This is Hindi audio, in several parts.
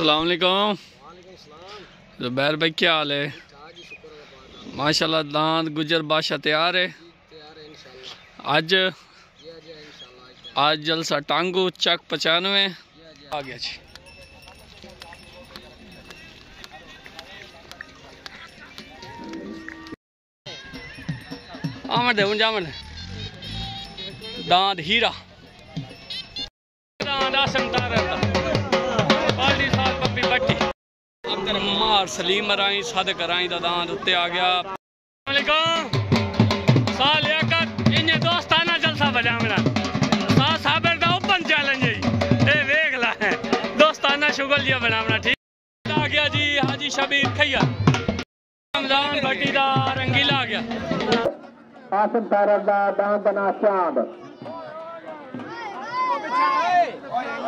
अस्सलाम वालेकुम। ज़ुबैर भाई क्या हाल है? माशाल्लाह दांत गुजर बादशाह तैयार है। आज जलसा टांगू चक 95 आ गया जी। आमद है जामद दांत हीरा दांत आसम तारा पाली साल पप्पी बट्टी अगर मार सलीम राई सद कराई दा दांत उत्ते आ गया। साल एक इन्हें दोस्ताना जलसा बजावना साबर दा ओपन चैलेंज है ए वेख ला दोस्ताना शुगल जिया बनावना ठीक आ गया जी। हाजी शबीर खैया रमजान भट्टी दा रंगीला आ गया। आसम तारा दा दांत बना चांद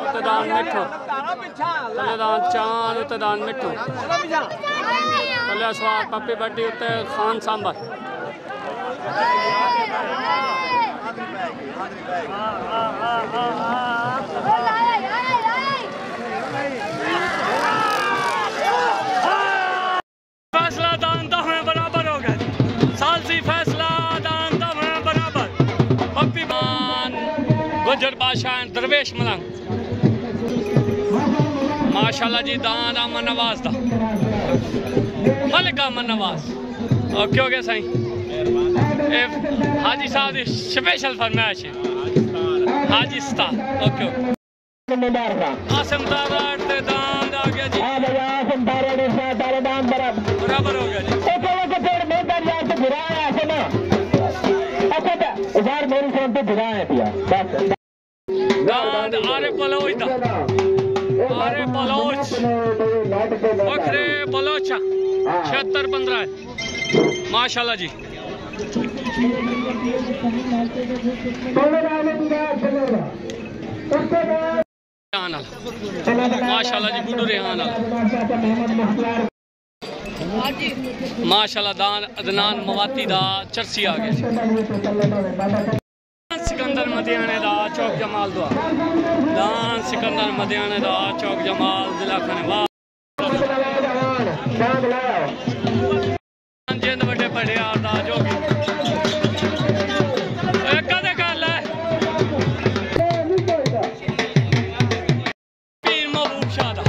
उत्तदान मिठो तलेदान चांद उत्तदान मिठो तले स्वाद पप्पी बट्टी उत्ते खान सांबर फैसला दान दफे बराबर हो गया। सालसी फैसला दान दफे बराबर पप्पी मान गुजर बादशाह दरवेश मलंग माशाल्लाह जी दान अमन नवाज दा मलिक अमन नवाज ओके हो गया साईं। हाजी साहब स्पेशल फरमाइश है हाजी स्टार ओके आसम तारा ते दान आ गया जी। आसम तारा ने तारा दांत बराबर हो गया जी। दांत आरे बलोच दा आरे बलोच बखरे बलोचा 76-15 माशाल्लाह जी। माशाल्लाह जी गुडू रेहान माशाल्लाह दान अदनान मवाती दा चरसी आ गया। सिकंदर मदियाने दा चौक जमाल दुआ दान सिकंदर मदियाने दा चौक जमाल जिला खनवा जिंद बड़े बड़े आदा जो भी कदे कर ले पीर महबूब शाह दा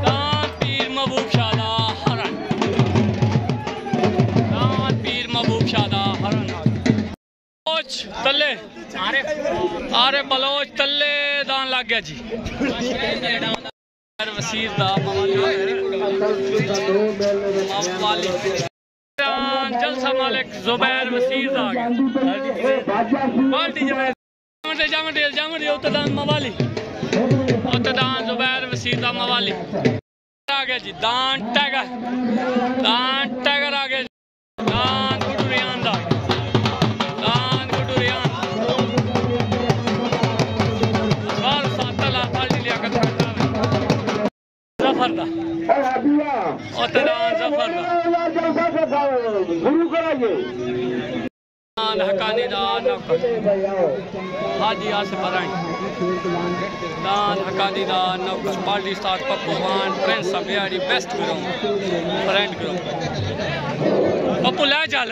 दान पीर महबूब शाह दा हरन दान पीर महबूब शाह दा हरन तले आरे बलोच तले दान लग गया जी। वसीर दा मवाली जलसा मालिक ज़ुबैर वसीर दा आ गया। बाल्टी जामड़ उत्तदान मवाली उत्तदान ज़ुबैर वसीर दा मवाली आ गया जी। दान टैगर आ गया जी। दान गुडू रियान दा जफर दा जफर दा हकानी दा हाजी आसिफ रानी दान हकानी दा नौकर पार्टी स्टार पप्पू मान Prince Bihari best ground friend ground Pappu ले चल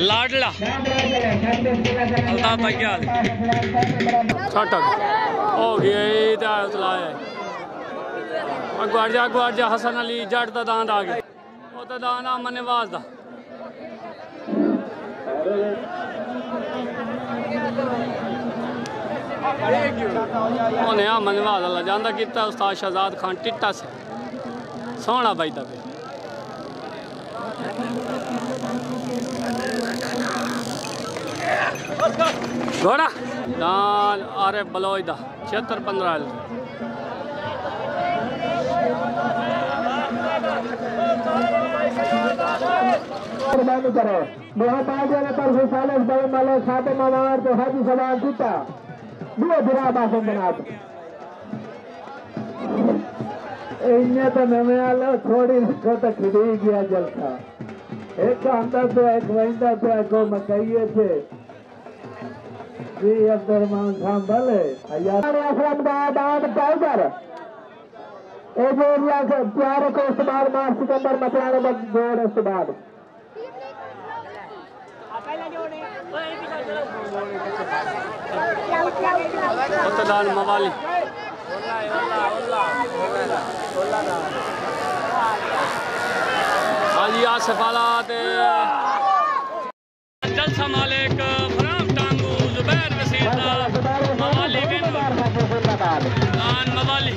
लाडला अल्ताफ भाई क्या हाल हो गया अगवाड़ जा हसन अली जट का दांत आ गया वो तो दान अमन नवाज दा उन्हें अमन नवाज वाला जाना किया उस्ताद शहजाद खान टिट्टा से सोहना भाई दा घोड़ा दान आरे बलोच दा 76-15 करो हाजी सवाल जीता दो बुरा बासन बना इन्हें तो नवे आलो थोड़ी इसको तो खिड़ी गया जलसा एक आंदा पे एक वहींदा पे को मकइये थे जी अब्दुलरहमान खान भले यार असलम दाद पाउडर ए जोरिया से प्यारे को इस्तेमाल मार सिकंदर मचाने बद जोड़ इस्तेमाल उत्तदान मवाली हाजी आसिफ आलात जलसा मालिक फराम टांगू जुबैर वसीर मवाली दान मवाली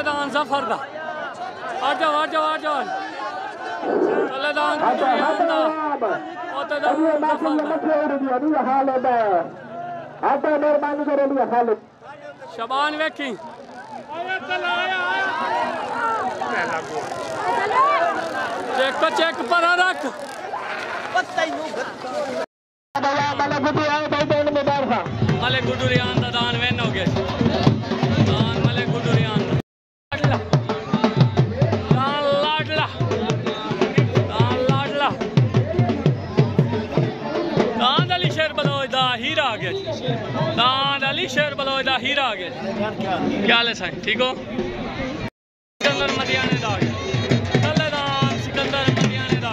दान जफर दा आ जाओ चले दान दा ओते दान जफर दा आता मेहरबानी करे लिया खालिद शबान वेखी चेक पर रख मले गुड्डू रियान दा दान वेन हो गया दान मले गुड्डू रियान दान अली शेर बलोच दा हीरा आ गया क्या हाल है साईं ठीक हो सिकंदर मदियाने दा दान सिकंदर मदियाने दा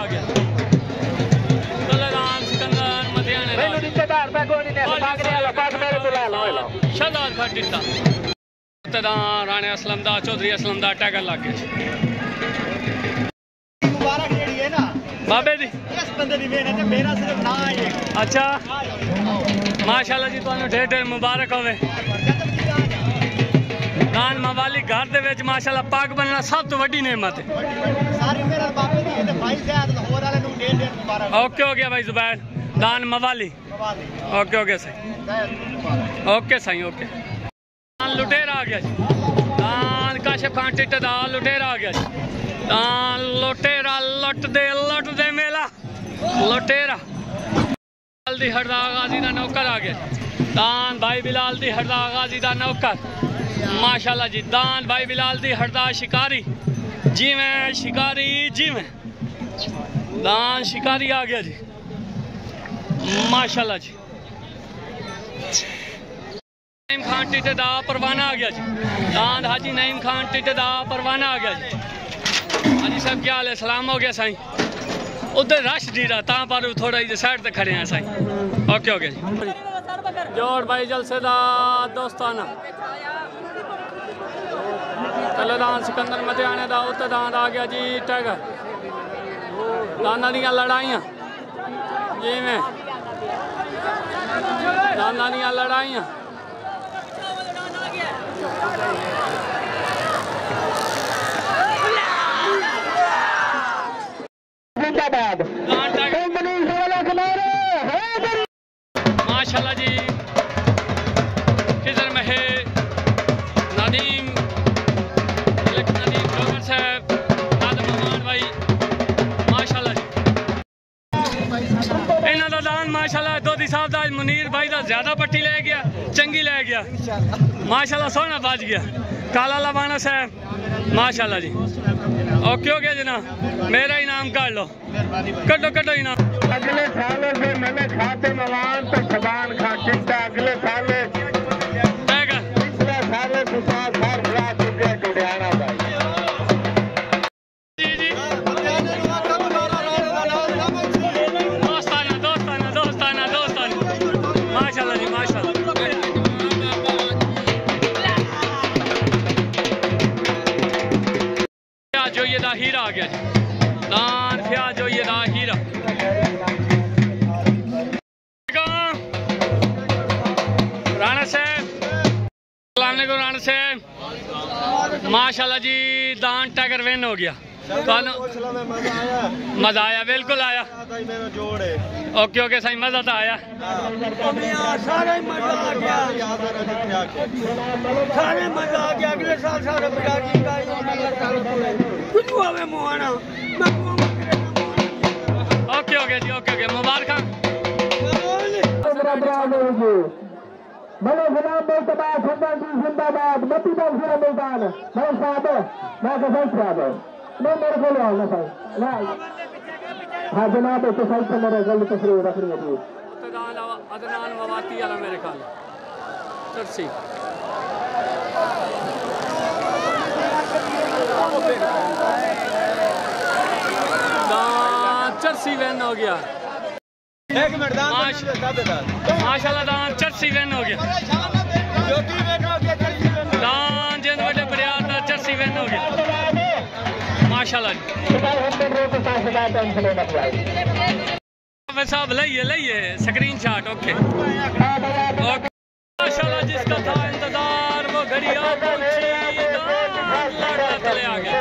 दान सिकंदर मदियाने दा रिश्तेदार पे कोई नहीं भाग रे वाला पास मेरे को ला लो शादात खट दिता दान राणे असलम दा चौधरी असलम दा टैगर लग गया मुबारक जेडी है ना बाबे दी इस बंदे दी मेहनत है मेरा सिर्फ ना है अच्छा माशाल्लाह जी तुहानू ढेर ढेर मुबारक होवे दान मवाली घर दे विच माशाल्लाह पाक बनना सब तो वड्डी नेमत है सारी मेरा बापे दी ते भाई ज़ैद लाहौर वाले नू ढेर ढेर मुबारक ओके हो गया भाई जुबैर दान मवाली ओके सही ओके सही ओके दान लुटेरा आ गया जी दान काशिफ खान टिट दा लुटेरा आ गया जी दान लुटेरा लुट दे मेला लुटेरा दी हरदा गाजी दा नौकर आ गया दान भाई बिलाल दी हरदा गाजी दा नौकर माशाल्लाह जी दान भाई बिलाल दी हरदा शिकारी जी में शिकारी जी में दान शिकारी आ गया जी माशाल्लाह जी नईम खान टिटे दा परवाना आ गया जी दान हाजी नईम खान टिटे दा परवाना आ गया जी हाजी साहब क्या हाल है सलाम हो गया साईं उधर रश दी रहा ता पर थोड़ा जी साइड ते खड़े हैं साईं ओके ओके जोड़ भाई जलसे दा दोस्ताना चले दान सिकंदर मदियाने दा उत्ते दान आ गया जी टैगर दाना दियां लड़ाइयां जी में दाना दियां लड़ाइयां माशाल्लाह जी किधर में है नदीम जोगर साहब नादम रहमान भाई माशाल्लाह जी इन्हों का दान माशाल्लाह दोधी साहब का मुनीर भाई का ज्यादा पट्टी ले गया चंगी ले गया माशाल्लाह सोना बच गया काला लबाना साहब माशाल्लाह जी ओके हो गया जनाब मेरा इनाम काट लो कटो इनाम अगले साल से मैंने खाते मवान तो शबान खा चिंता अगले साल पिछले साल सुशांत साल खिला चुके टुडियाना भाई जी दोस्ताना माशाल्लाह जी माशाल्लाह जो ये दा हीरा आ गया जी दान फिया जो ये दा हीरा राणा साहब राणा साहब माशाल्लाह जी दान टाइगर विन हो गया। मजा आया, बिल्कुल आया। ओके ओके सही, मजा तो आया। सारे मजा आ गया, सारे मजा आ गया। अगले साल सारे बिराजी का कुछ हुआ मुआना। ओके ओके जी, ओके ओके, मुबारक। बड़े गुलाम मुस्तफा सुल्तान जी जिंदाबाद। मती बख्शा मुल्तान मैं साहब मैं कसम साहब नहीं मेरे को आओ ना भाई ना। हाँ जनाब तो सही से मेरे गल तस्वीर रख रही है जी। अदनान मवाती वाला मेरे ख्याल चर्सी चर्सी वैन हो गया। एक मिनट माशाल्लाह दान चर्सी वैन हो गया। दान जिंद बड़े बरियार दा चर्सी वैन हो गया माशाल्लाह जी। साहब लइए स्क्रीन शॉट। ओके माशाल्लाह जिसका था इंतजार वो घड़ी आ पहुंची। चले आ गया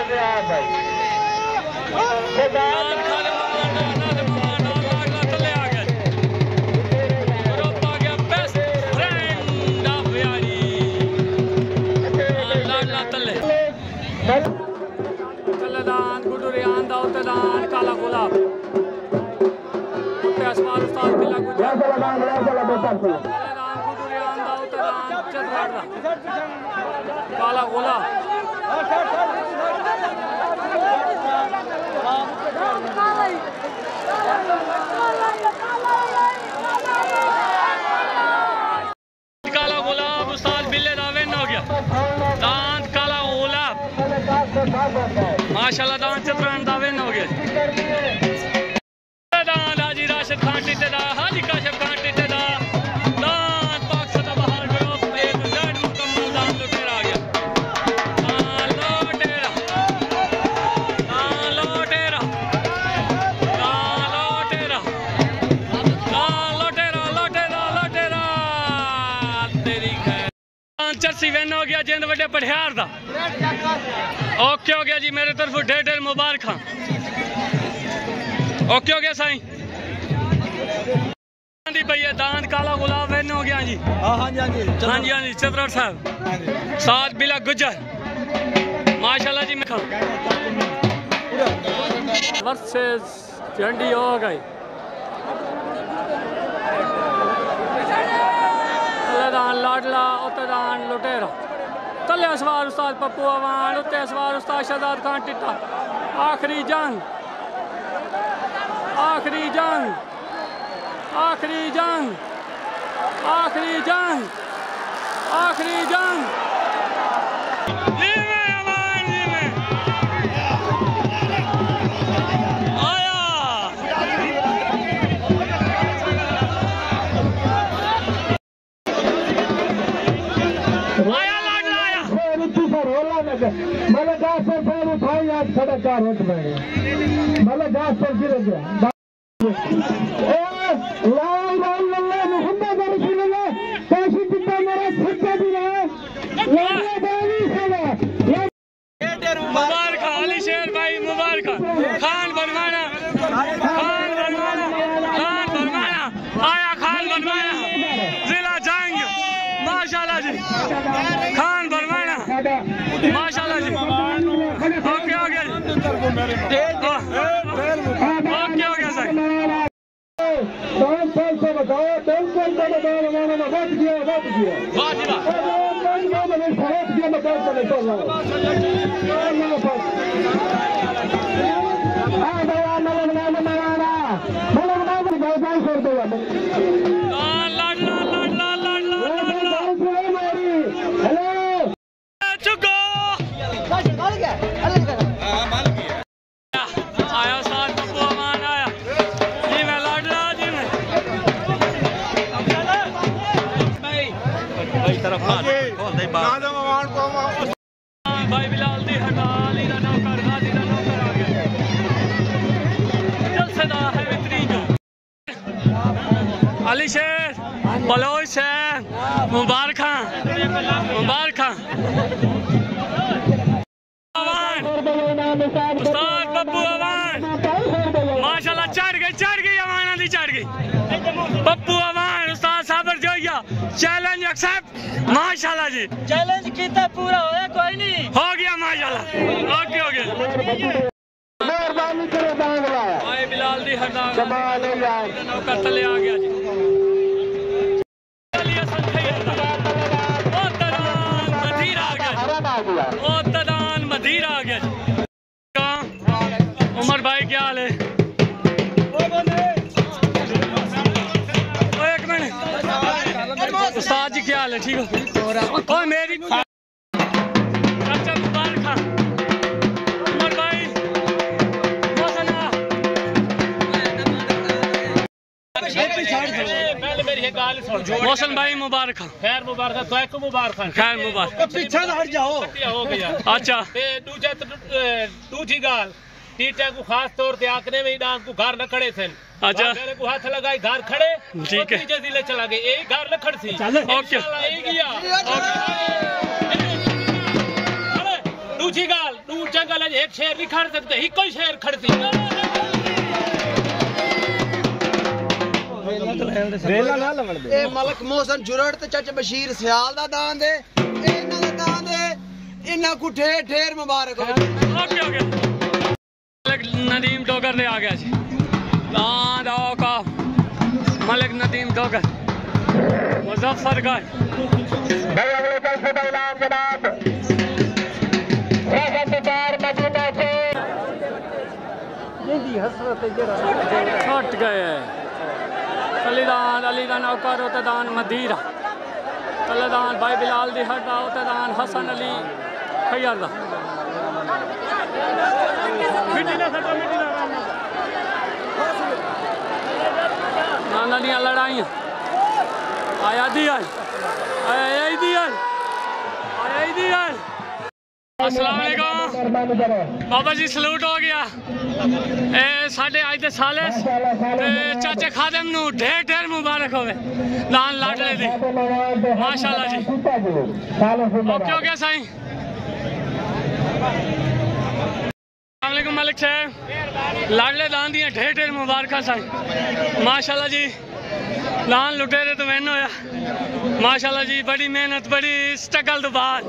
तलेदान गुडुरियान दाउतदान काला गुलाब उत्ते असमार उस्ताद बिला गुजर तलेदान गुडुरियान दाउतदान चतराड़ा काला गुलाब काला गुलाब उस्ताद बिल्ले दा विन हो गया। दांत काला गुलाब माशाल्लाह दांत चतरान दा विन हो गया। दांत हाजी राशिद खान टिटे दा हाजी काशिफ खान टिटे दा दांत पाक सदा बाहर ग्रुप ए टू जेड मुकम्मल दांत लुटेरा आ गया। चर्सी विन हो गया जिंद बड़े पढ़ियार दा। ओके हो गया जी, मेरे तरफ ढेर ढेर मुबारक। ओके हो गया साईं भैया। दांत काला गुलाब विन हो गया जी। हाँ जी हाँ जी चतरा साहब साथ बिला गुजर माशाल्लाह जी। मैं वर्सेस झंडी हो गई। तलेदान लाडला उत्तेदान लुटेरा तले असवार उस्ताद पप्पू अवान उत्ते असवार उस्ताद शहजाद खान टिट्टा। आखिरी जंग आखिरी जंग आखिरी जंग आखिरी जंग आखिरी जंग। मतलब 10 साल उठाई आज 4.5 रेट में मतलब 10 साल गिर गया। मोहम्मद रसूलुल्लाह काशी पिता मेरा सच्चा भी रहा। मुबारक अली शेर भाई मुबारक। खान बनवाना आया खान बनवाना जिला जंग माशाल्लाह जी। खान बनवाना माशाल्लाह जी। ओके हो गया ओके हो गया सर। 5 साल से बताओ 10 साल का बताओ मत किया आया साथ पप्पू अमान आया जी। मैं लाडला जी में भाई तरफ भाई बिलाल दी हटा ली दा नौकर गाजी दा नौकर आ गया। जलसेदा है बेहतरीन अली शेर बलोच शेर मुबारक। अवान उस्ताद पप्पू अवान माशाल्लाह चढ़ गई अवाना दी चढ़ गई पप्पू अवान उस्ताद साबर जोइया चैलेंज एक्सेप्ट माशाल्लाह जी चैलेंज कीता पूरा होया कोई नहीं हो गया माशाल्लाह ओके हो गया मेहरबानी करो दान लाया आए बिलाल दी हरदान कमाल है यार नौकर तले आ गया जी चलिए संखई ओ तदान मदीर आ गया हरम आ गया ओ तदान मदीर आ गया जी उमर भाई क्या हाल है ओ एक मिनट उस्ताद जी क्या हाल है ठीक हो ओ मेरी चाचा मुबारक खान उमर भाई मौसम भाई मुबारक खैर मुबारक तो मुबारक खैर मुबारक पीछे हट जाओ हो गया अच्छा दूसरी गाल टीटे को खास तौर से आकने में डांग को घर न खड़े थे अच्छा मेरे को हाथ लगाई घर खड़े ठीक है नीचे जिले चला गए यही घर न खड़ सी ओके दूसरी गाल तू जंगल एक शेर नहीं खड़ सकते ही कोई शेर खड़ती रेला ना लवण दे ए मलक मोहसन जुरड़ ते चाचा बशीर सियाल दा दान दे इन्हां दा दान दे इन्हां को ढेर ढेर मुबारक हो ओके ओके मलिक नदीम डोगर ले आ गया जी दान दो का मलिक नदीम डोगर मुजफ्फरगढ़ अगले कल से ऐलान जनाब इंतजार मदीना से जिंदी हसरत जरा छट गए अलीदान नौकर उतदान मदीरा तलदान भाई बिलाल दी हड्डा उतदान हसन अली खैरदा नाना दियां लड़ाइयां आया दी अस्सलाम वालेकुम बाबा जी सलूट हो गया ए साढ़े अज दे साले ते चाचे खादम नू ढेर ढेर मुबारक होवे दान लाडले दी माशाल्लाह जी ओके हो गया साईं अस्सलाम वालेकुम मलिक साहब लाडले दान दियां ढेर ढेर मुबारक साईं माशाल्लाह जी दान लुटेरे तो मैन होया माशाल्लाह जी बड़ी मेहनत बड़ी स्ट्रगल तो बाद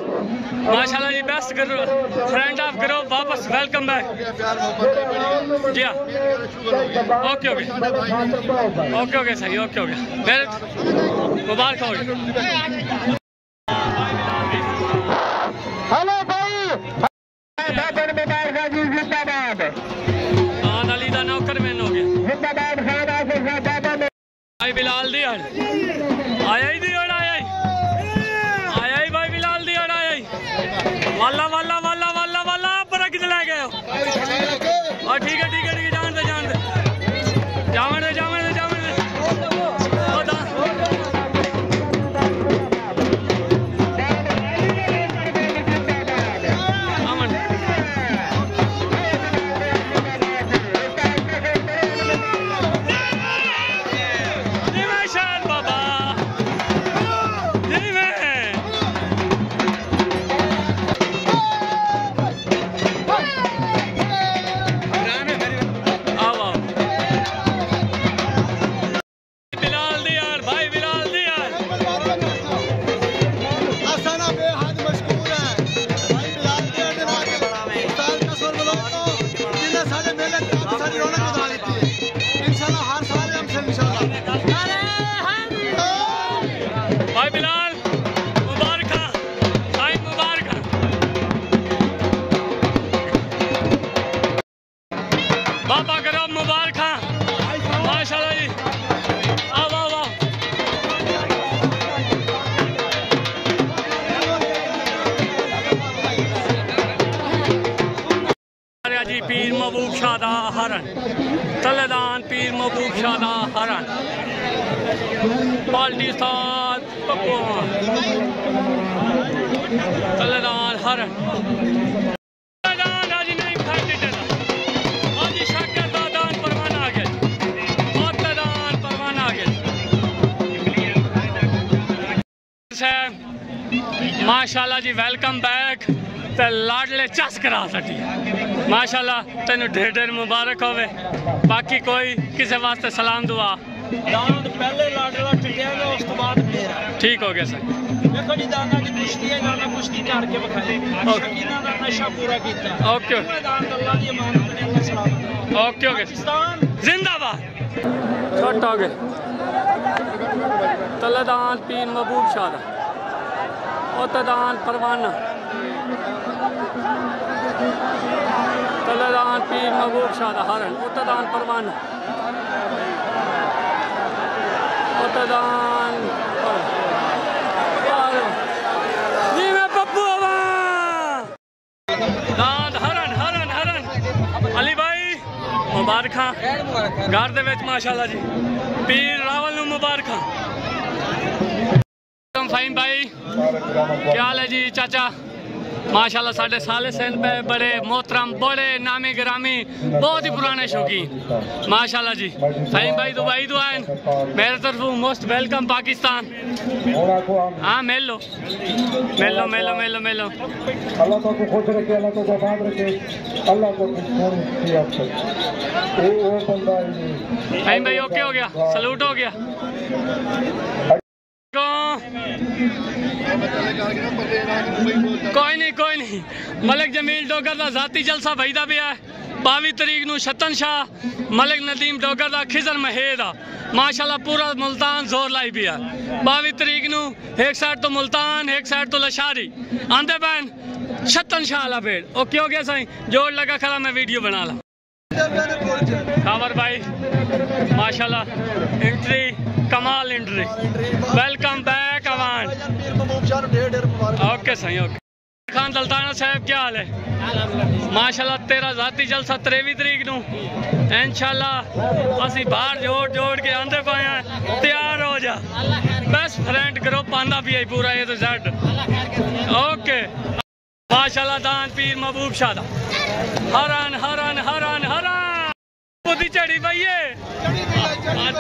माशाल्लाह जी बेस्ट करो फ्रेंड ऑफ करो वापस वेलकम बैक जी हाँ ओके ओके सही ओके मुबारक हो गया हेलो भाई मुबारक जी जिंदाबाद अली दा नौकर मैन हो गया जिंदाबाद खाना से ज्यादा भाई बिलाल दी आया ही दी आया ही भाई बिलाल दी वाला वाला वाला वाला वाला पर किधर ले गए हो ठीक है जान दे जावन दे बाबा करो मुबारक माशाल्लाह जी जी पीर महबूब शाह दा हरन तलेदान पीर महबूब शाह दा हरन बाल्टी साथ पकवान तलेदान हरन माशाल्लाह जी वेलकम बैक ते लाडले चस करा सटी माशाल्लाह तेन ढेर ढेर मुबारक होवे बाकी कोई किसी वास्ते सलाम दुआ दांद पहले लाडला टिकिया ना उस तो बाद मेरा ठीक हो गया सर देखो जी दाना की कुश्ती है दाना कुश्ती करके बखाए शकीना दा नशा पूरा कीता ओके दांद अल्लाह दी अमानत ने अल्लाह सलामत ओके ओके पाकिस्तान जिंदाबाद छोट हो गए तलेदान पीर महबूब शाह ओतदान परवाना तलेदान पीर महबूब शाह हरन ओतदान परवाना ओतदान जी मैं पप्पू दाद हरन हरन हरन अली भाई मुबारक घर दे विच माशाल्लाह जी पीर रावल नूं मुबारक फाइन भाई क्या हाल है जी चाचा माशाल्लाह साढ़े साले सेन पे बड़े मोहतरम बड़े नामी गिरामी बहुत ही पुराने शौकीन माशाल्लाह जी फाइन भाई दुबई तो आए मेरे तरफ मोस्ट वेलकम पाकिस्तान हाँ मिल लो मिल लो मिल लो मिल लो मिल लो अल्लाह को खुश रखे अल्लाह को आबाद रखे अल्लाह को फाइन भाई ओके हो गया सलूट हो गया कोई नहीं मलिक जमील डोगर का जाती जलसा भईदा भी है 22 तरीक नूं छतन शाह मलिक नदीम डोगर का खिजर महेद आ माशाल्लाह पूरा मुल्तान जोर लाई भी है 22 तरीक नूं एक साइड तो मुल्तान एक साइड तो लशारी आंदे बैन छतन शाह वाला पेड़ ओके हो गया साईं जोड़ लगा खड़ा मैं वीडियो बना ला खबर भाई माशाल्लाह एंट्री कमाल entry welcome back Awan okay सही ओके खान दलताना साहब क्या हाल है माशाल्लाह तेरा जाती जलसा 23 तरीक नूं इंशाल्लाह असी बाहर जोड़ जोड़ के आंदे पाए हैं तैयार हो जा बेस्ट फ्रेंड ग्रुप आंदा भी है पूरा ये तो जेड ओके माशाल्लाह दान पीर महबूब शाह हरन हरन हरन हरन चढ़ी पाइए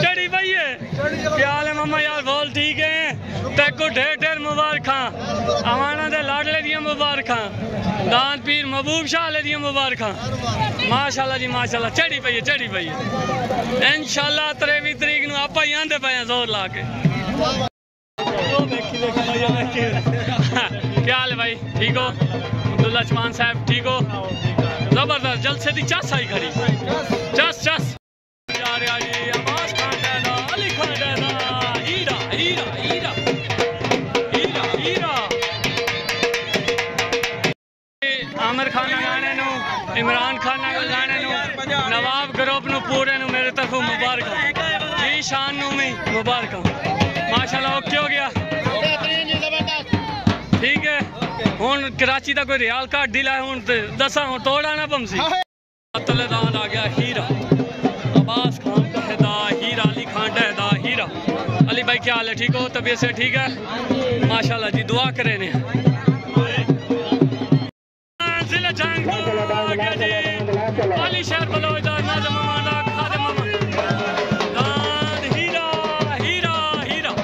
चढ़ी पाइए क्या हाल है मम्मा यार बोल ठीक है तेको ढेर ढेर मुबारक अवाना दे लाडले दियां मुबारक दान पीर महबूब शाह दियां मुबारक माशाल्लाह जी माशाल्लाह चढ़ी पाइए इंशाल्लाह 23 तरीक नूं आपा ही आंदे पे जोर ला के क्या हाल है भाई ठीक हो अब्दुल्ला चमान साहब ठीक हो जबरदस्त जलसे दी चस आई खड़ी चस चस यार ये आवाज खान दा अली खान दा हीरा हीरा हीरा हीरा हीरा आमिर खान गाने नु इमरान खान गाने नु नवाब ग्रुप नु पूरे नु मेरे तरफ मुबारक जी शान नु भी मुबारक माशाल्लाह ओके हो गया ठीक है हुन कराची का कोई रियाल कार्ड दिला हुन दसा हुन तोड़ा ना पमसी तलेदान आ गया हीरा अब्बास खान कहदा हीरा अली खान कहदा हीरा अली भाई क्या हाल है ठीक हो तबीयत से ठीक है माशाल्लाह जी दुआ करे ने जिला जंग अली शहर बलोचदार नाज़म मामा खादम मामा हीरा हीरा हीरा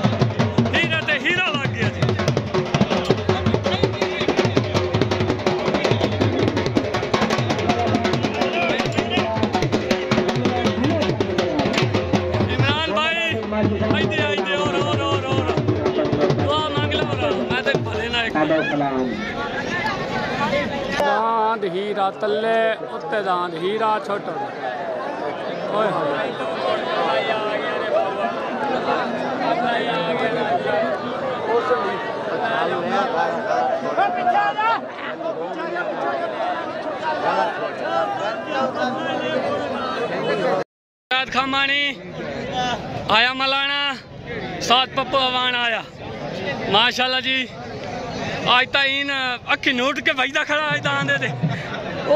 हीरा ते हीरा लग गया जी दांद हीरा तले उत्ते दांद हीरा छोटो ओए खमानी आया मलाना सात पप्पू अवान आया माशाल्लाह जी आज तक अखी नोट के वजदा खड़ा आज आंदे थे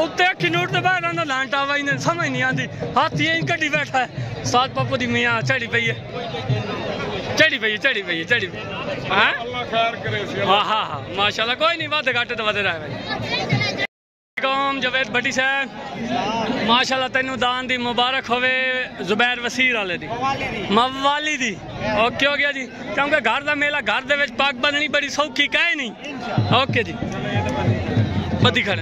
उत्ते अखी नोट के बाहर आंदा लांटा वाई ने समझ नहीं आती हाथ ये कटी बैठा है सात पप्पू दी मियाँ चढ़ी पई है हाँ हाँ हाँ माशाल्लाह कोई नहीं वादे घाटे तो वादे रहा है जवेद भट्टी साहब माशाल्लाह तेनू दान दी मुबारक होवे जुबैर वसीर वाले दी मवाली दी ओके हो गया जी क्योंकि घर का मेला घर दे विच पग बदलनी बड़ी सौखी कहे नहीं ओके जी बदी खड़े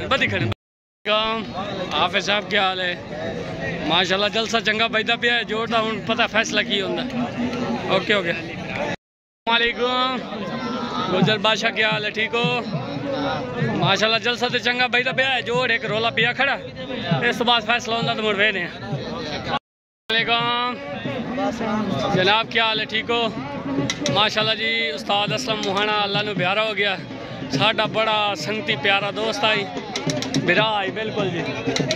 हाफिज साहब क्या हाल है? माशाल्लाह जलसा चंगा बजदा पिया है, जोर दा हुण पता फैसला की होंदा। Okay okay. वालेकुम गुजर बादशाह क्या हाल है? ठीक हो? माशाल्लाह जलसा ते चंगा बजदा पिया है, जोर एक रोला पिया खड़ा, इस तो बाद फैसला होंदा तो मुड़ वेने। वालेकुम जनाब क्या हाल है? ठीक हो? माशाल्लाह जी उस्ताद असलम मुहाना अल्लाह नू प्यारा हो गया, साडा बड़ा संगती प्यारा दोस्त आई मेरा आई बिल्कुल जी,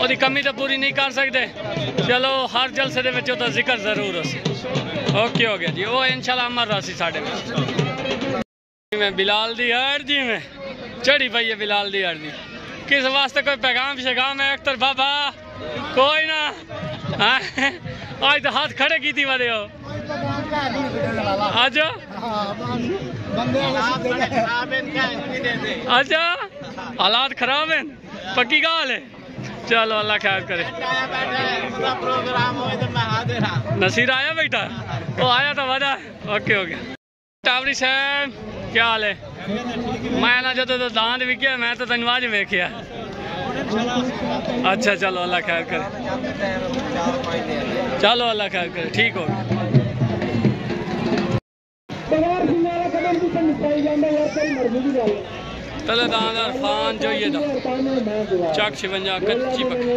ओदी कमी तो पूरी नहीं कर सकते, चलो हर जलसे दे विच ओदा जिक्र जरूर हो। ओके हो गया जी, वो इंशाल्लाह अमर रासी साडे में बिलाल दी हर जी में चढ़ी पई है बिलाल दी हर जी। किस वास्ते कोई पैगाम शेगाम है अख्तर बाबा? कोई ना आज तो हाथ खड़े की थी वाले हो आज अच्छा हालात खराब हैं, पक्की गाल है। चलो अल्लाह खैर करे। नसीर आया बेटा? वो आया था वादा। ओके हो गया। टावरी साहब क्या हाल है? मैं ना जो तो दांत विकिया मैं तो तनवाज वेखिया। अच्छा चलो अल्लाह खैर करे, चलो अल्लाह खैर करे, ठीक हो गया। तलेदान अरफान जो ये था चक 56 कच्ची पक्की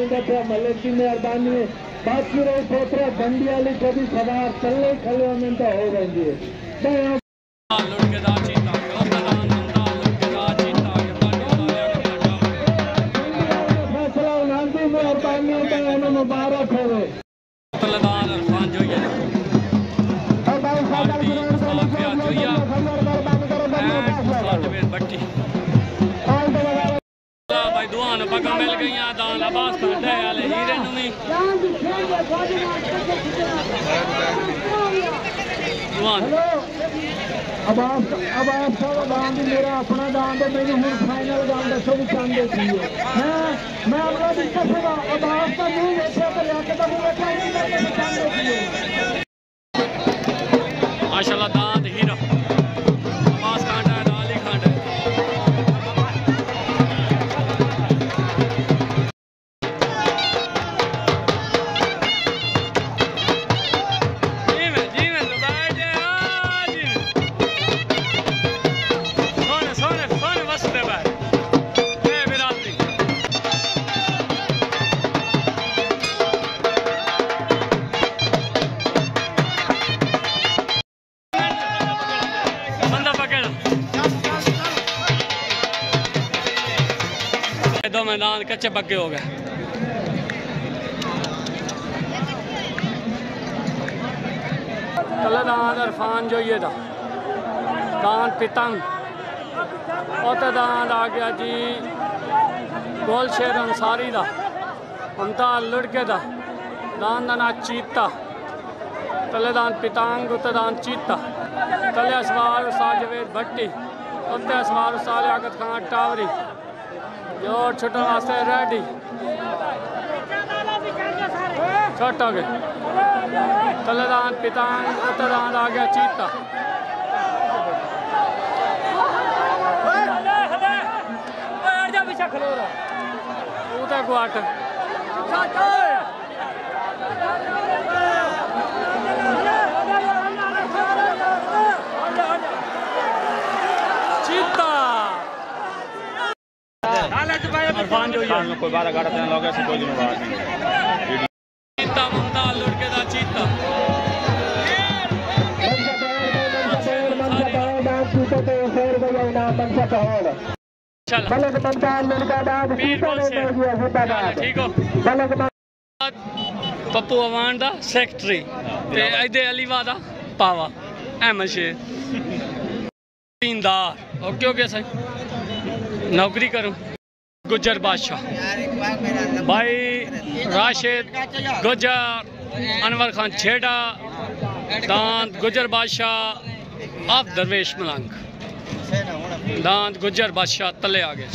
लुड़केदार चीता मुबारक हो तलेदान अरफान जो ये भट्टी भाई दुआन पगा मिल गई दान आबास करते वाले हीरे नुमी दुआन अब आप दान दी मेरा अपना दान दे मैंने हुन फाइनल दान दसो भी चांदे की है मैं अगला दिन कसगा अब आप का मुंह देखा तो लेके तो मुंह देखा नहीं करके चांदे की है माशाल्लाह दान हीरा आबास कांडा है दाली कांडा है। दो मैदान कच्चे पक्के हो गए। तलेदान अरफान जो ये था दान पितंग और दान आ गया जी गोलशेर अंसारी दा हमता लड़के दा दान ना चीता तलेदान पितंग उत्तान चीता तले असवार उस्ताद जवेद भट्टी उत्ते असवार उस्ताद लियाकत खान टावरी जोर छुटन वास्ते रेडी छट हो गए। तलेदान पितांग उत्तरदान आ गया चीता गुआट चीता अरफान जो ये कोई बात गाड़ा तेन लोग ऐसे कोई दिन बात नहीं चीता ममता लड़के दा चीता ठीक हो पप्पू अवान दा सैकटरी ते इधर अलीवा दा पावा अहमद शेर दीनदार। ओके ओके सर नौकरी करूं गुजर बादशाह भाई राशिद गुजर अनवर खान छेड़ा दांत गुजर बादशाह आप दरवेश मलंग दांत गुजर बादशाह तले आ गए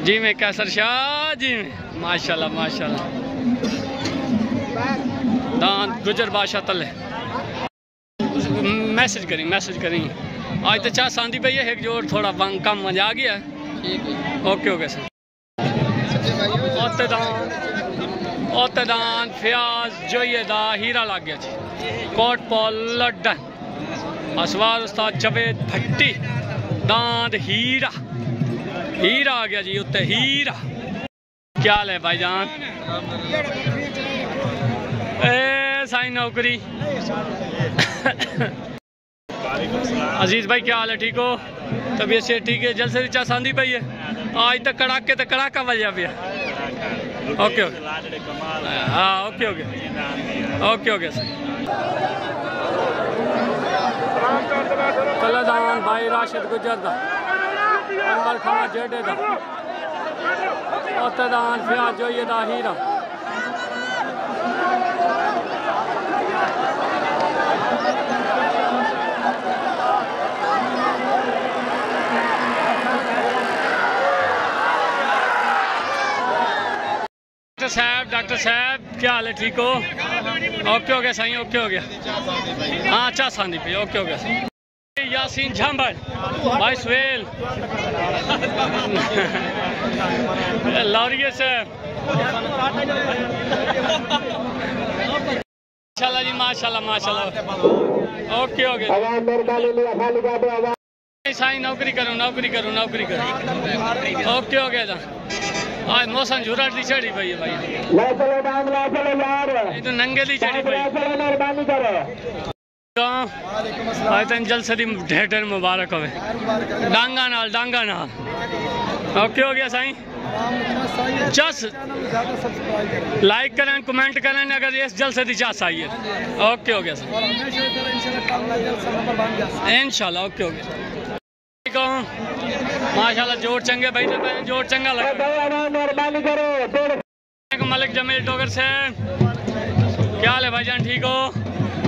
जी में कैसर शाह जी में माशाल्लाह माशाल्लाह दांत गुजर बादशाह तले मैसेज करें आज तो चाह सांदी पई है एक जोर थोड़ा कम मजा आ गया ओके ओके सर। ओतदान फयाज जोयदा हीरा लग गया जी। कोट पॉल लड्डन असवार उस्ताद जवेद भट्टी दांद हीरा हीरा आ गया जी उत्ते हीरा। क्या हाल है भाईजान? ए साईं नौकरी अजीज भाई क्या हाल है? ठीक हो? तबीयत से ठीक है? जलसे चा सांदी भाई है आज तक कड़ाके तो कड़ाका बजा पिया। ओके ओके हाँ okay okay okay okay sir. Kaladan भाई राशिद गुजर दा अनवर खान जेडे दा ओतदान फयाज जोयदा हीरा। डॉक्टर साहब क्या हाल है? ठीक हो? ओके हो गया साईं ओके हो गया। हाँ अच्छा सांदी पे ओके हो गया। यासीन झांबड़ भाई सुहेल लौरिया साहब माशाल्लाह जी माशाल्लाह माशाल्लाह ओके हो गया साईं। नौकरी करो नौकरी करो नौकरी करो ओके हो गया था। आज मौसम झूराट दी चढ़ी पई है भाई ये तो नंगे दी चढ़ी पई। आज तन जलसे दी ढेर मुबारक होवे डांगा नाल ओके हो गया साईं। चस लाइक करें कमेंट करें अगर इस जलसे दी चस आई है। ओके हो गया सर इंशाल्लाह ओके हो गया। माशाल्लाह जोड़ चंगे भाई जोड़ चंगा लगा। मलिक जमील टोगर से क्या हाल है भाईजान? ठीक हो?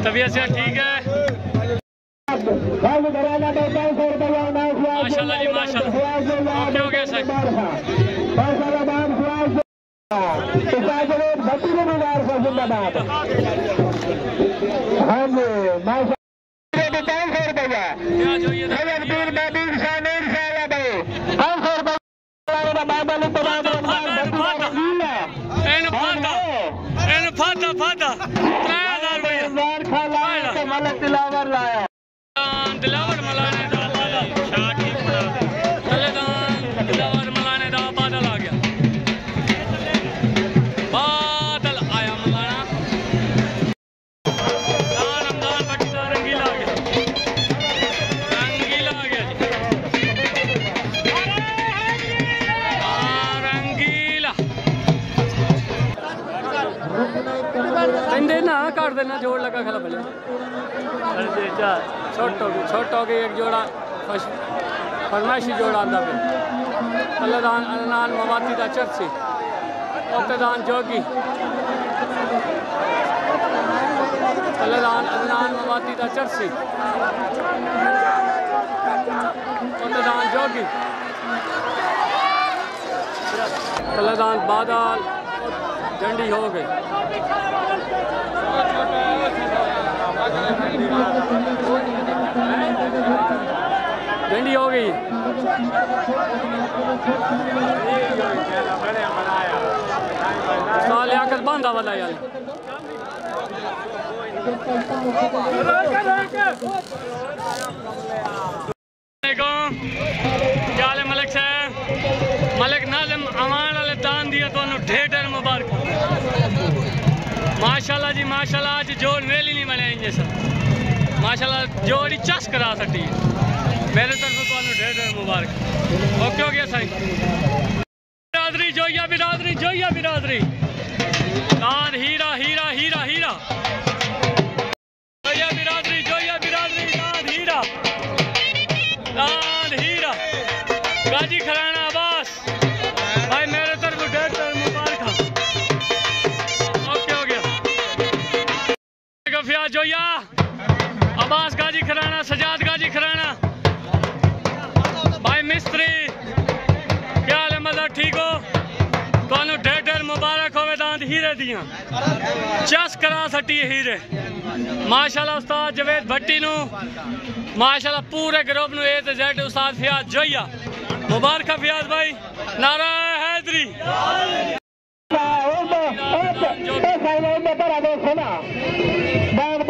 तबीयत से ठीक है? माशाल्लाह जी माशाल्लाह ओके हो गया सर। क्या जो ये दिलावर मलाने दा दिलावर मलाने दा बादल आ गया। बादल आया मलाना रमजान बट्टा रंगीला आ गया रंगीला आ गया रंगीला ना काट देना जोड़ लगा खला भले छोट हो गई एक जोड़ा फरमाइशी जोड़ा आंदा पे अल्लादान अननान मवाती दा चर्ची ओतदान जोगी अल्लादान अननान मवाती दा चर्ची ओतदान जोगी अल्लादान बादल डंडी हो गई। डंडी हो गई लियाकत बांधा वाला यार क्या हाल है मलिक साहब? मलिक नाज़िम अमान वाले दान दिया तो ढेर मुबारक माशाल्लाह जी माशाल्लाह। आज जोड़ मेली नहीं बने इंजे सर माशाल्लाह जोड़ी चस करा सकती है मेरे तरफ तो ढेर मुबारक। ओके हो गया साईं। बिरादरी जोया बिरादरी जोया बिरादरी दान हीरा हीरा हीरा हीरा जोया बिरादरी दान हीरा गाजी खराना अब्बास भाई मेरे तरफ ढेर मुबारक। ओके हो गया गफिया जोया अब्बास गाजी खराना सजाद गाजी खराना भाई मिस्त्री क्या हाल है? मजा ठीक हो? ਤੁਹਾਨੂੰ ढेर मुबारक होवे दांत हीरे दियां चस करा सटी हीरे माशाल्लाह। उस्ताद जवेद भट्टी नू माशाल्लाह पूरे ग्रुप नू ए ते जेड उस्ताद फयाज जोया मुबारक फियाज भाई, नारा हैदरी।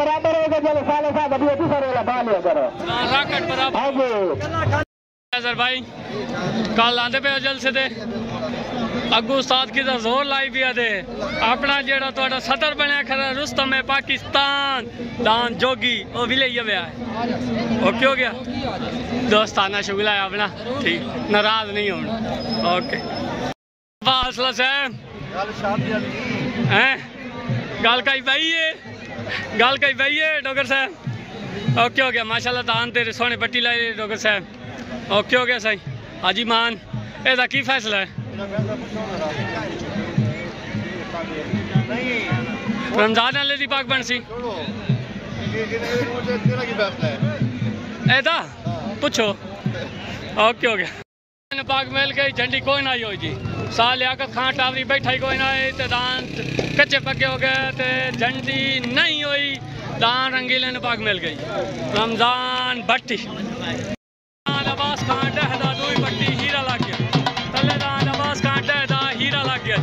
बराबर होगा चलो साले साहब अभी अच्छी सारे वाला बाल करो राकट बराबर भाई कल आंदे पे जलसे दे अगू उस्ताद की जोर लाई भी दे अपना जेड़ा तोड़ा सदर बनया खरा रुस्तम है पाकिस्तान दान जोगी वो भी ले है ओके हो गया दोस्ताना शुगला है अपना ठीक नाराज नहीं होना ओके फासला साहब हैं गल कई भाई है गल कई भाई है डॉक्टर साहब ओके हो गया माशाल्लाह दान तेरे सोने पट्टी लाई डॉक्टर साहब ओके हो गया सही हाजी मान एदा की फैसला है रमजान वाले दी पाक बन सी एदा पूछो ओके हो गया पाक मेल गई झंडी कोई ना हो जी साल लियाकत खान टावरी बैठा ही कोई ना ते दान कच्चे पक्के हो गए ते झंडी नहीं हुई दान रंगीले ने पाक मिल गई रमजान भट्टी अब्बास खान टहदा दूई पट्टी हीरा लग गया तले दान अब्बास खान टहदा हीरा लग गया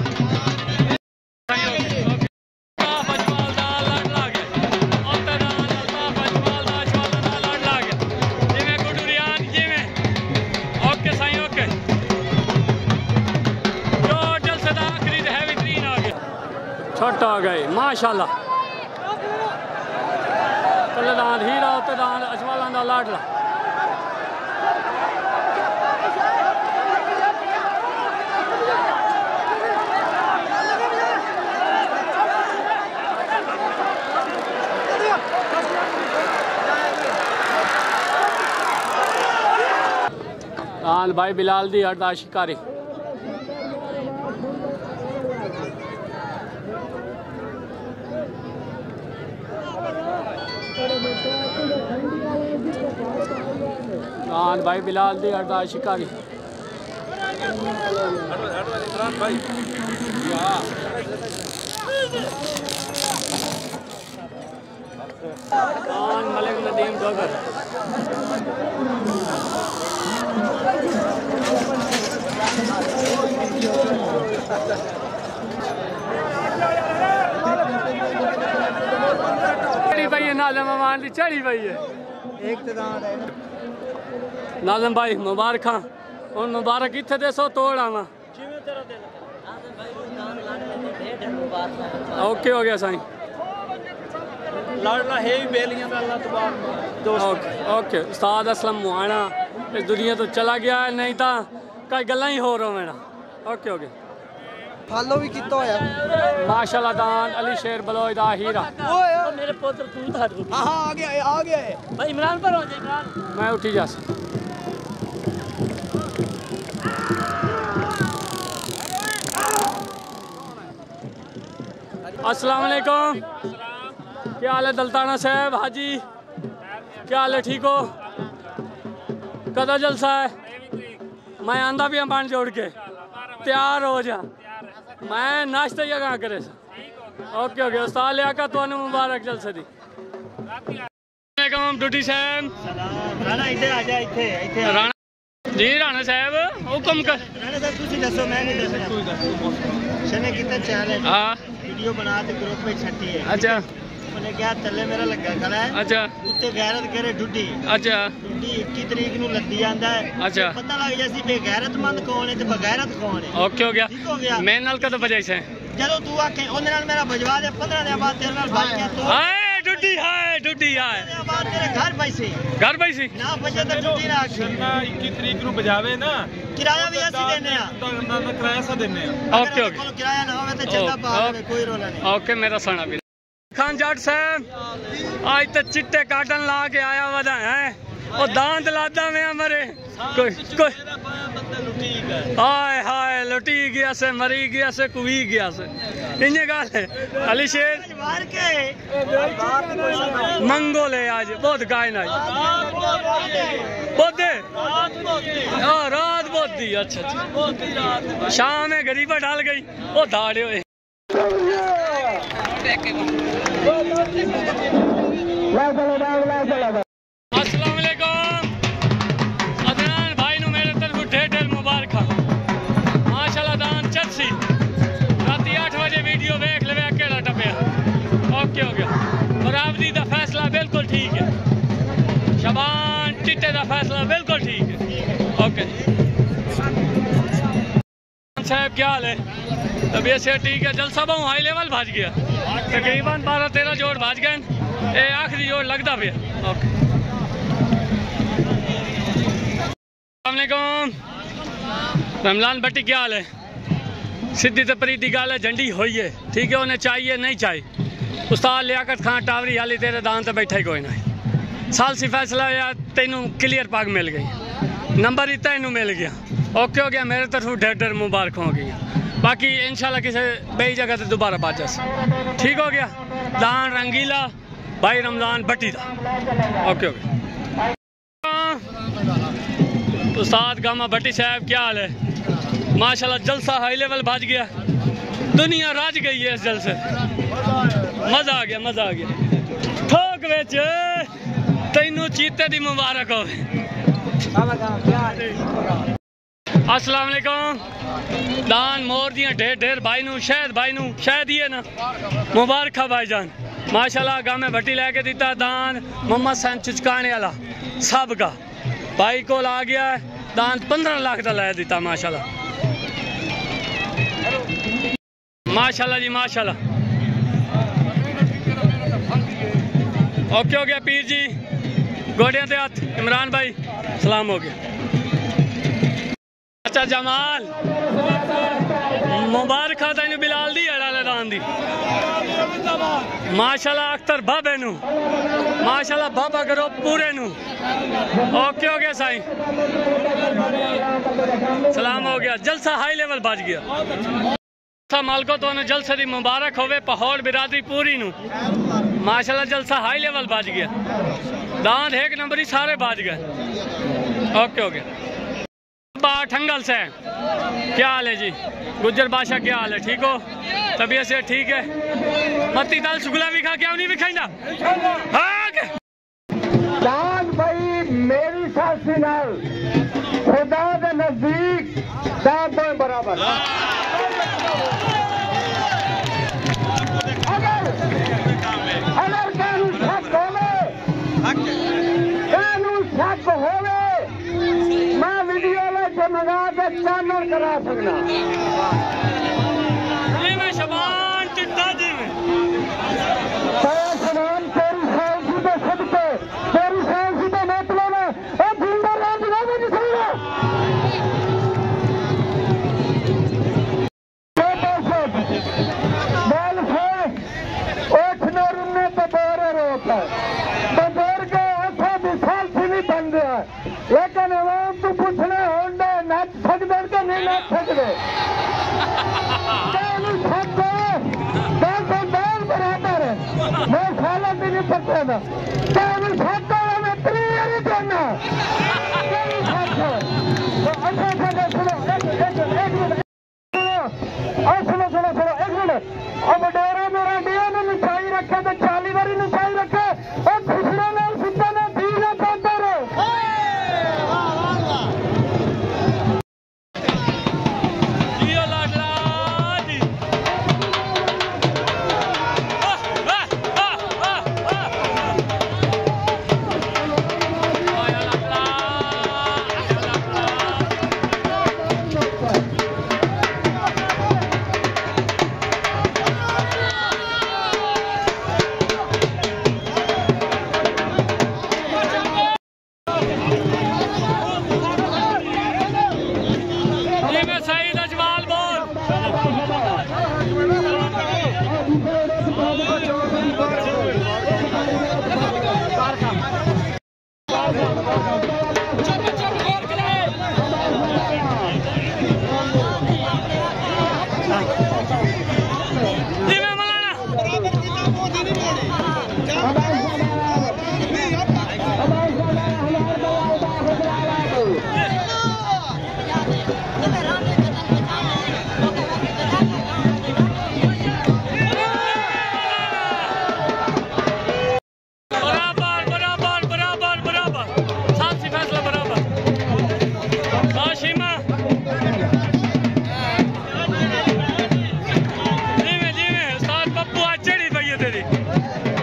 छोटा आ गए माशाल्लाह तले दान हीरा उत्ते दान अजवाला दा लाडला दान भाई बिलाल दी अरदा शिकारी दान भाई बिलाल दी अरदा शिकारी दान मलिक नदीम डोगर भाई नाज़म अमान दी चढ़ी भाई है एक नाज़म भाई मुबारक और मुबारक इत्थे देसो तोड़ आवा ओके हो गया साईं लाडला है बेलियां दा अल्लाह तबारक ओके ओके उस्ताद असलम मुआना इस दुनिया तो चला गया है नहीं तो कई गल्लां ही हो रहा मेरा ओके हो गया फॉलो भी कितना होया माशाल्लाह दान अली शेर बलोच दा हीरा ओए मेरे पुत्र तू था हां आ गया है भाई इमरान पर हो जाए इमरान मैं उठी जा अस्सलाम वालेकुम क्या हाल है दलताना साहब हाजी क्या हाल है ठीक हो कदा जलसा है मैं आंदा भी पानी जोड़ के तैयार हो जा मैं नाश्ता ही कहाँ करे ओके ओके उस्ताद लिया तो मुबारक जलसे दी ड्यूटी साहब राणा जी राणा साहब हुक्म कर राणा साहब तुसी दसो मैं नहीं दसना शने कितना चैनल है हां वीडियो बना के ग्रुप में छट्टी है अच्छा मैंने क्या तले मेरा लगा खड़ा है अच्छा उत्ते गैरत करे डुड्डी अच्छा डुड्डी 21 तरीक नु लद्दी आंदा है अच्छा पता लग जासी बेगैरतमंद कौन है ते बगैरत कौन है ओके हो गया मैं नाल कद बजाई से जदों तू आके ओने नाल मेरा बजवा दे 15 दिन बाद तेरे नाल बात किया तो हाय डुड्डी हाय बाद तेरे घर पैसे ना बजे तो डुड्डी ना छन्ना 21 तरीक नु बजावे ना किराया भी ऐसे देने आ तो किराया सा देने आ ओके ओके किराया ना होवे तो चंगा पा ले कोई रोला नहीं ओके मेरा सना भी खान जाट साहब आज तो चिट्टे काटन ला के आया वदा है ओ दांत लादा में मरे कोई हाय हाय लुटी गया से मरी गया से कुवी गया से इन्हें गाल है अली शेर मंगोले आज बहुत गाय ना बहुत रात बहुत दी अच्छा शाम में गरीबा डाल गई वो दाड़े हुए अस्सलाम वालेकुम अदनान भाई नु मेरे तरफ ढेर ढेर हो गया बराबरी का फैसला बिल्कुल ठीक है शबान चिट्टे का फैसला बिल्कुल ठीक है ओके साहब क्या हाल है तबीयत से ठीक है जलसा बहु हाई लेवल भाज गया तकरीबन 12-13 जोड़ भाज गए ये आखिरी जोड़ लगता पे ओके अस्सलामुअलैकुम रमलान भट्टी क्या हाल है सीधी तो परी दी गल है झंडी हुई है ठीक है उन्हें चाहिए नहीं चाहिए उस्ताद लियाकत खान टावरी हाली तेरे दान तो बैठा ही कोई ना साल सी फैसला या तेनू क्लियर पाग मिल गई नंबर ही तेनू मिल गया ओके हो गया मेरे तरफ ढेर ढेर मुबारक हो गई बाकी इंशाल्लाह किसी बई जगह से दोबारा बाजस ठीक हो गया दान रंगीला भाई रमजान भट्टी था ओके ओके उस्ताद गामा भट्टी साहब क्या हाल है माशाल्लाह जलसा हाई लेवल भाज गया दुनिया राज गई है इस जलसे मजा आ गया ठोक बेच तैनू चीते दी मुबारक हो अस्सलाम वालेकुम दान मोर दियां ढेर ढेर भाई नू शायद ही है ना मुबारक भाईजान माशाल्लाह गामे भट्टी लेके दिता दान मोहम्मद सैन चुचकाने वाला सब का भाई को आ गया है दान 15 लाख का लै दिता माशाल्लाह माशाल्लाह जी माशाल्लाह ओके हो गया पीर जी गोडियां ते हाथ इमरान भाई सलाम हो गया अच्छा जमाल मुबारक तेन बिलाल दी अड़ा दान दी माशाल्लाह अख्तर बाबे नू माशाल्लाह बाबा करो पूरे नू ओके हो गया साईं सलाम हो गया जलसा हाई लेवल बज गया मालको तो जलसे दी मुबारक होवे पहाड़ बिरादरी पूरी नू माशाल्लाह जलसा हाई लेवल बज गया दांत एक नंबर ही सारे बज गए ओके हो गया ठंगल से क्या हाल है जी गुज्जर बादशाह क्या हाल है ठीक हो तबीयत से ठीक है मत्ती दाल सुगला भी खा के नहीं भी खाइना दान भाई मेरी सासी नाल खुदा के नजदीक दान दो बराबर अगर कानून शक होवे मैं वीडियो लेके मंगा के चैनल करा सकना मैं शबान चिट्टा जी में सलाम तेरी साइंस पे सबके तेरी साइंस पे मतलब है ए जिंदा राज ना मुझे सुनना बैल से उठने रुनने पे बोरे रोता तो बोर के ऐसा विशाल से नहीं बन गया लेकिन आवाम तो पूछने होंडे नच सकते कि नहीं नच सकते बराबर है मैं साला भी नहीं पकड़ा था मैं नहीं करना सुनो एक मिनट अब डेरा मेरा डिया ने मिठाई रखे तो 40 बारी मिठाई रखे और खुशरे ने सीता ने दीना पाता रहे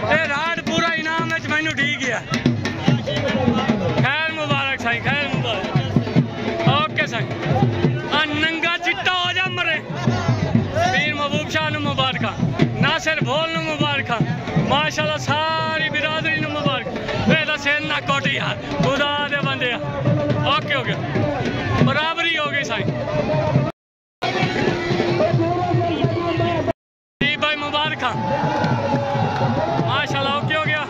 रात पूरा इनाम है मैनू ठीक है। खैर मुबारक साईं, खैर मुबारक। ओके साईं। नंगा चिट्टा हो जा मरे। पीर महबूब शाह नू मुबारक, नासिर भोल नू मुबारक, माशाल्लाह सारी बिरादरी नू मुबारक। बेदा सिर ना कोटी यार, खुदा दे बंदे। ओके हो गया, बराबरी हो गई साईं। जी भाई मुबारक, माशाल्लाह ओके हो गया।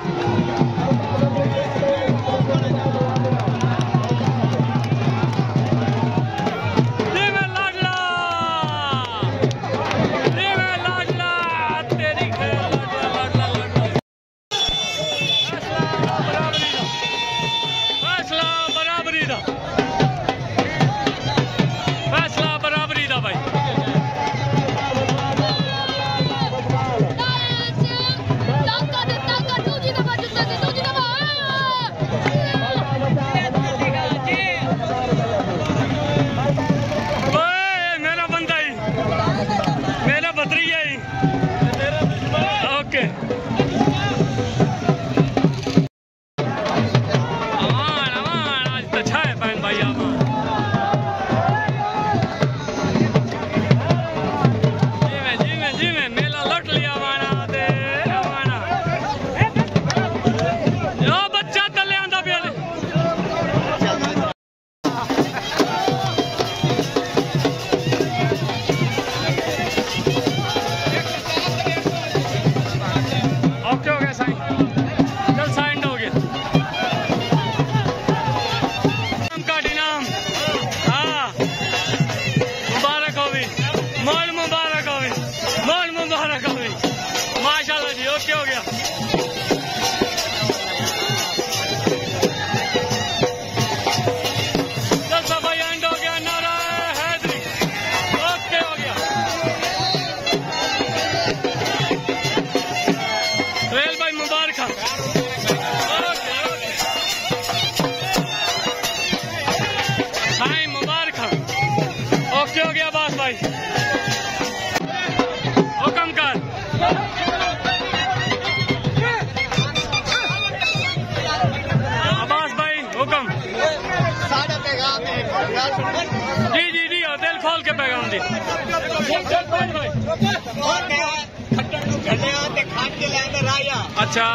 अच्छा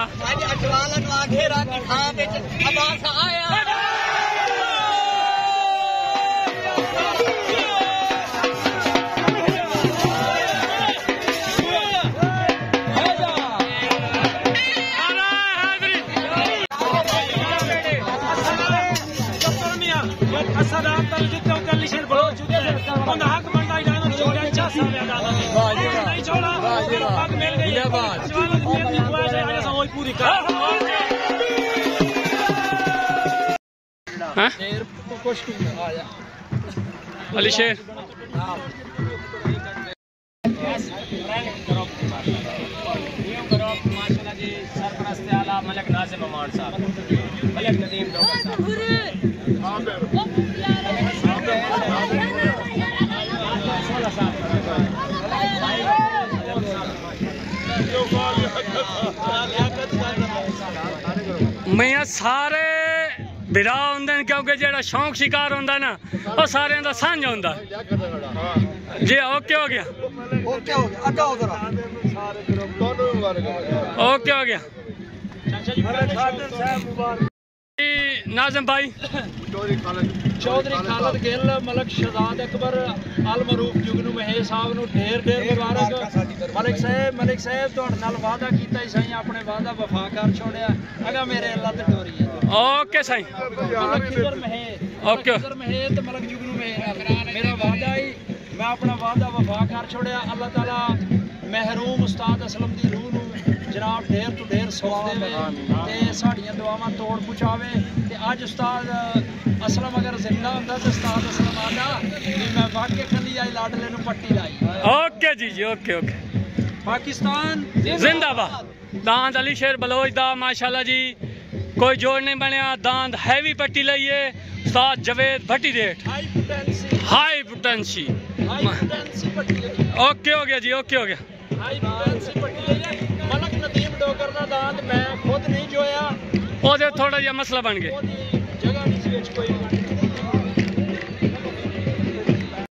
अली शेर माशाल्लाह जी, सरपरस्त आला मलिक नाज़िम अमान साहब, मलिक नदीम डोगर साहब। मैं सारे बिरा होंदे क्योंकि जेड़ा शौक शिकार होंदा ना वो सारे दा सांझ होंदा जी। ओके हो गया, ओके हो गया, अड्डा हो जरा ओके हो गया। नाज़िम भाई चौधरी खालिद गिल मलिक शहजाद अकबर अल मरूफ जुगनू महेश साहब नूं ढेर ढेर मुबारक। मलिक साहब तुहाडे नाल वादा कीता ही सही, अपने वादा वफा कर छोड़िया। अगा मेरे अल्लाह ते डोरी है। ओके सही, ओके महेश ते मलिक जुगनू मेरा वादा ही, मैं अपना वादा वफा कर छोड़िया। अल्लाह ताला महरूम उस्ताद असलम दी रूह नूं जनाब ढेर तो ढेर सुख देवे ते साड़ियां दुआवां तोड़ पहुँचावे। ते अज उस्ताद असलम अगर जिंदा होंदा तो उस्ताद असलम आंदा कि मैं वाकई खंदी आई लाडले नूं पट्टी लाई। ओके जी जी, ओके ओके। पाकिस्तान जिंदाबाद। दांद अली शेर बलोच दा माशाल्लाह जी कोई जोड़ नहीं बनया। दांद हैवी पट्टी लईए उस्ताद जवेद भट्टी देठ, हाई पोटेंसी। ओके हो गया जी, ओके हो गया। हाई पोटेंसी पट्टी लईए। मलिक नदीम डोगर करना दांत मैं खुद नहीं जोया ਉਹਦੇ ਥੋੜਾ ਜਿਹਾ ਮਸਲਾ ਬਣ ਗਿਆ जगह नहीं सी कोई